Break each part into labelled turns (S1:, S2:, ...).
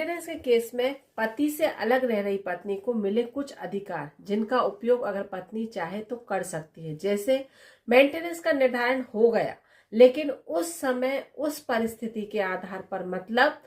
S1: Maintenance के case में पति से अलग रह रही पत्नी को मिले कुछ अधिकार जिनका उपयोग अगर पत्नी चाहे तो कर सकती है। जैसे मेंटेनेंस का निर्धारण हो गया, लेकिन उस समय उस परिस्थिति के आधार पर, मतलब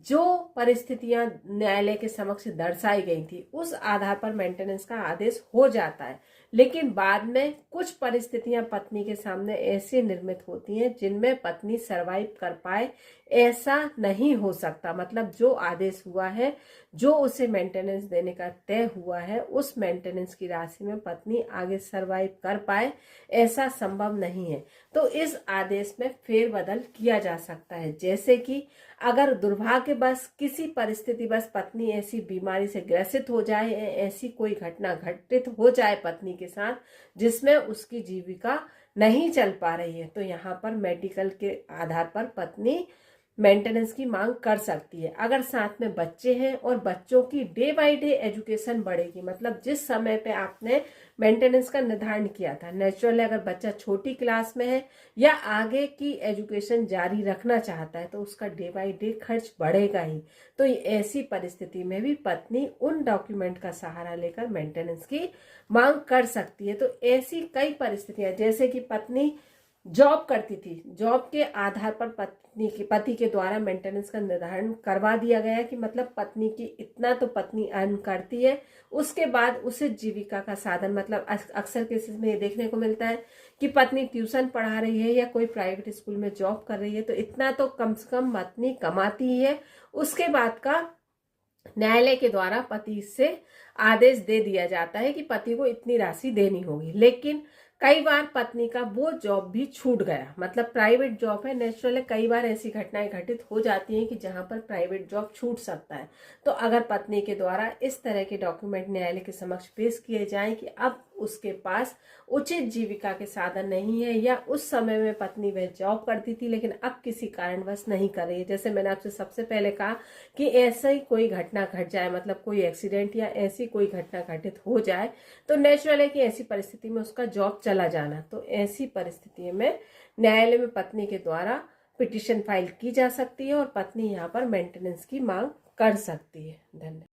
S1: जो परिस्थितियां न्यायालय के समक्ष दर्शाई गई थी उस आधार पर मेंटेनेंस का आदेश हो जाता है। लेकिन बाद में कुछ परिस्थितियां पत्नी के सामने ऐसी निर्मित होती हैं जिनमें पत्नी सरवाइव कर पाए, ऐसा नहीं हो सकता। मतलब जो आदेश हुआ है, जो उसे मेंटेनेंस देने का तय हुआ है, उस मेंटेनेंस की राशि में पत्नी आगे सरवाइव कर पाए, ऐसा संभव नहीं है। तो इस आदेश में फेरबदल किया जा सकता है। जैसे कि अगर दुर्भाग्यवश किसी परिस्थितिवश पत्नी ऐसी बीमारी से ग्रसित हो जाए, ऐसी कोई घटना घटित हो जाए पत्नी के साथ जिसमें उसकी जीविका नहीं चल पा रही है, तो यहाँ पर मेडिकल के आधार पर पत्नी मेंटेनेंस की मांग कर सकती है। अगर साथ में बच्चे हैं और बच्चों की डे बाय डे एजुकेशन बढ़ेगी, मतलब जिस समय पे आपने मेंटेनेंस का निर्धारण किया था, नेचुरली अगर बच्चा छोटी क्लास में है या आगे की एजुकेशन जारी रखना चाहता है तो उसका डे बाय डे खर्च बढ़ेगा ही। तो ऐसी परिस्थिति में भी पत्नी उन डॉक्यूमेंट का सहारा लेकर मेंटेनेंस की मांग कर सकती है। तो ऐसी कई परिस्थितियां, जैसे कि पत्नी जॉब करती थी, जॉब के आधार पर पति के द्वारा मेंटेनेंस का निर्धारण करवा दिया गया कि मतलब पत्नी की इतना तो पत्नी अर्न करती है, उसके बाद उसे जीविका का साधन, मतलब अक्सर केसेस में ये देखने को मिलता है कि पत्नी ट्यूशन पढ़ा रही है या कोई प्राइवेट स्कूल में जॉब कर रही है, तो इतना तो कम से कम पत्नी कमाती ही है। उसके बाद का न्यायालय के द्वारा पति से आदेश दे दिया जाता है कि पति को इतनी राशि देनी होगी। लेकिन कई बार पत्नी का वो जॉब भी छूट गया, मतलब प्राइवेट जॉब है, नेचुरली कई बार ऐसी घटनाएं घटित हो जाती हैं कि जहां पर प्राइवेट जॉब छूट सकता है। तो अगर पत्नी के द्वारा इस तरह के डॉक्यूमेंट न्यायालय के समक्ष पेश किए जाएं कि अब उसके पास उचित जीविका के साधन नहीं है, या उस समय में पत्नी वह जॉब करती थी लेकिन अब किसी कारणवश नहीं कर रही है, जैसे मैंने आपसे सबसे पहले कहा कि ऐसा ही कोई घटना घट जाए, मतलब कोई एक्सीडेंट या ऐसी कोई घटना घटित हो जाए, तो नेचुरल है कि ऐसी परिस्थिति में उसका जॉब चला जाना। तो ऐसी परिस्थिति में न्यायालय में पत्नी के द्वारा पिटीशन फाइल की जा सकती है और पत्नी यहाँ पर मेंटेनेंस की मांग कर सकती है। धन्यवाद।